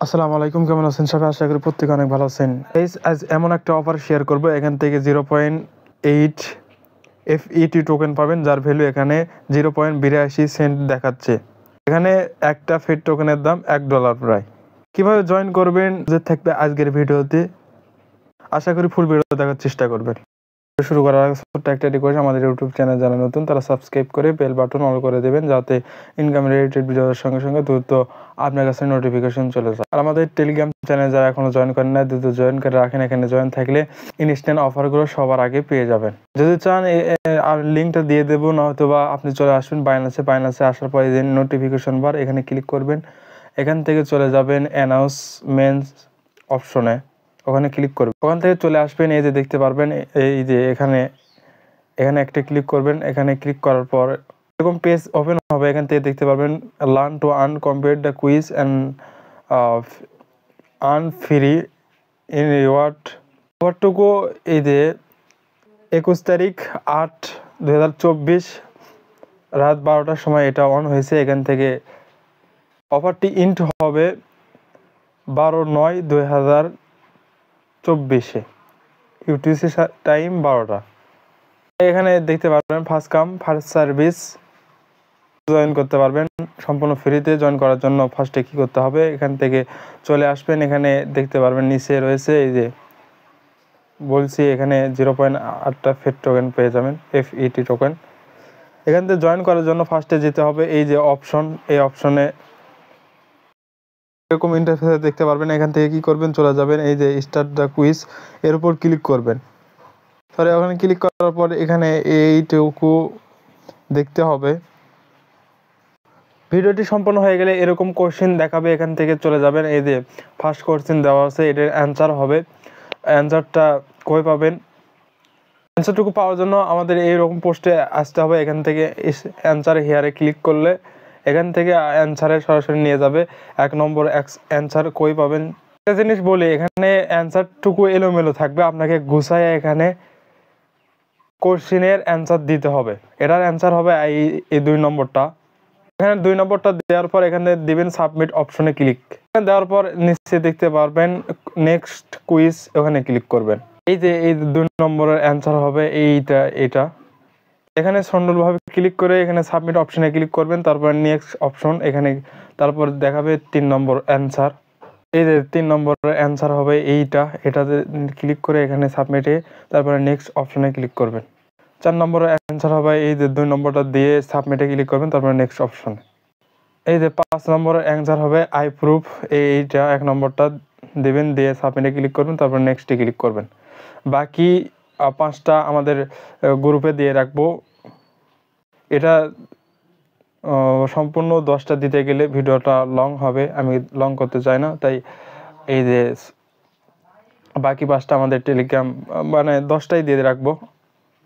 আসসালামু আলাইকুম, কেমন আছেন সবাই? আশা করি প্রত্যেকে অনেক ভালো আছেন। আজ এমন একটা অফার শেয়ার করব, এখান থেকে 0.8 FET টোকেন পাবেন, যার ভ্যালু এখানে 0.82 সেন্ট দেখাচ্ছে। এখানে একটা ফেড টোকেনের দাম $1 প্রায়। কিভাবে জয়েন করবেন যে থাকবে আজকের ভিডিওতে, আশা করি ফুল ভিডিও দেখার চেষ্টা করবেন। শুরু করার আগে ছোট্ট একটা রিকোয়েস্ট, আমাদের ইউটিউব চ্যানেল যারা নতুন তারা সাবস্ক্রাইব করে বেল বাটন অল করে দেবেন, যাতে ইনকাম রিলেটেড ভিডিওর সঙ্গে সঙ্গে দ্রুত আপনার কাছে নোটিফিকেশন চলে যায়। আর আমাদের টেলিগ্রাম চ্যানেল যারা এখনো জয়েন করেন না, দ্রুত জয়েন করে রাখেন। এখানে জয়েন থাকলে ইনস্ট্যান্ট অফারগুলো সবার আগে পেয়ে যাবেন। যদি চান লিঙ্কটা দিয়ে দেবো, নয়তো বা আপনি চলে আসবেন বাইন্যান্সে আসার পরে যে নোটিফিকেশন বার এখানে ক্লিক করবেন। এখান থেকে চলে যাবেন অ্যানাউন্সমেন্টস অপশনে, ওখানে ক্লিক করবেন। ওখান থেকে চলে আসবেন, এই যে দেখতে পারবেন, এই যে এখানে একটা ক্লিক করবেন। এখানে ক্লিক করার পর এরকম পেজ ওপেন হবে। এখান থেকে দেখতে পারবেন learn to earn, complete the quiz and earn free in রিওয়ার্ডটুকু এই যে 21 তারিখ 8/2024 রাত 12টার সময় এটা অন হয়েছে। এখান থেকে অফারটি ইন্ট হবে 12/9/2024 ইউটিসি টাইম 12টা। এখানে দেখতে পারবেন first come first service join করতে পারবেন সম্পূর্ণ ফ্রিতে। জয়েন করার জন্য ফার্স্টে কী করতে হবে, এখান থেকে চলে আসবেন। এখানে দেখতে পারবেন নিচে রয়েছে এই যে বলছি, এখানে 0.8টা ফেড টোকেন পেয়ে যাবেন, FET টোকেন। এখান থেকে জয়েন করার জন্য ফার্স্টে যেতে হবে এই যে অপশন, এই অপশনে এরকম ইন্টারফেস দেখতে পারবেন। এখান থেকে কি করবেন, চলে যাবেন এই যে স্টার্ট দ্য কুইজ, এর উপর ক্লিক করবেন। ওখানে ক্লিক করার পর এখানে এইটুকু দেখতে হবে। ভিডিওটি সম্পন্ন হয়ে গেলে এরকম কোশ্চেন দেখাবে, এখান থেকে চলে যাবেন। এই যে ফার্স্ট কোশ্চেন দেওয়া আছে, এটার অ্যান্সার হবে। অ্যান্সারটা কই পাবেন, অ্যান্সারটুকু পাওয়ার জন্য আমাদের এইরকম পোস্টে আসতে হবে। এখান থেকে অ্যান্সার হেয়ারে ক্লিক করলে এখান থেকে অ্যান্সারে সরাসরি নিয়ে যাবে। 1 নম্বর অ্যান্সার কই পাবেন। একটা জিনিস বলি, এখানে অ্যান্সারটুকু এলোমেলো থাকবে, আপনাকে গুছায় এখানে কোশ্চেনের অ্যান্সার দিতে হবে। এটার অ্যান্সার হবে এই 2 নম্বরটা। এখানে 2 নম্বরটা দেওয়ার পর এখানে দিবেন সাবমিট অপশনে ক্লিক। এখানে দেওয়ার পর নিচে দেখতে পারবেন নেক্সট কুইজ, ওখানে ক্লিক করবেন। এই যে এই 2 নম্বরের অ্যান্সার হবে এটা। এখানে সুন্দরভাবে ক্লিক করে এখানে সাবমিট অপশনে ক্লিক করবেন, তারপর নেক্সট অপশন, এখানে তারপর দেখাবে 3 নম্বর অ্যান্সার। এই যে 3 নম্বরের অ্যান্সার হবে এটাতে ক্লিক করে এখানে সাবমিটে, তারপরে নেক্সট অপশনে ক্লিক করবেন। 4 নম্বরের অ্যান্সার হবে এই যে 2 নম্বরটা দিয়ে সাবমিটে ক্লিক করবেন, তারপরে নেক্সট অপশন। এই যে 5 নম্বরের অ্যান্সার হবে আই প্রুফ, এইটা 1 নম্বরটা দেবেন, দিয়ে সাবমিটে ক্লিক করবেন, তারপর নেক্সটে ক্লিক করবেন। বাকি 5টা আমাদের গ্রুপে দিয়ে রাখবো। এটা সম্পূর্ণ 10টা দিতে গেলে ভিডিওটা লং হবে, আমি লং করতে চাই না, তাই এই যে বাকি 5টা আমাদের টেলিগ্রাম 10টাই দিয়ে রাখবো।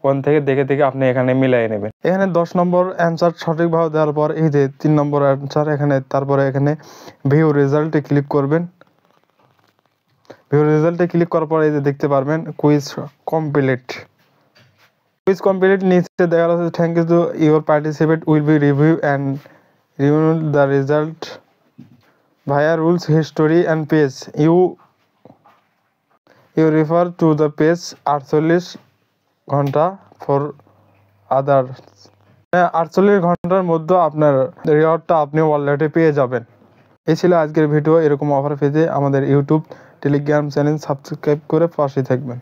ওখান থেকে দেখে আপনি এখানে মিলাই নেবেন। এখানে 10 নম্বর অ্যান্সার সঠিকভাবে দেওয়ার পর এই যে 3 নম্বর অ্যান্সার, তারপরে এখানে ভিউ রেজাল্টে ক্লিক করবেন। ভিউ রেজাল্টে ক্লিক করার পর এই যে দেখতে পারবেন কুইজ কমপ্লিট। নিচে দেখা যাচ্ছে thank you to your participate will be review and review the result via rules history and page you refer to the page 48 ঘন্টা ফর আদার্স। 48 ঘন্টার মধ্যে আপনার রিওয়ার্ডটা আপনি ওয়ালেটে পেয়ে যাবেন। এই ছিল আজকের ভিডিও। এরকম অফার পেতে আমাদের ইউটিউব টেলিগ্রাম চ্যানেল সাবস্ক্রাইব করে পাশে থাকবেন।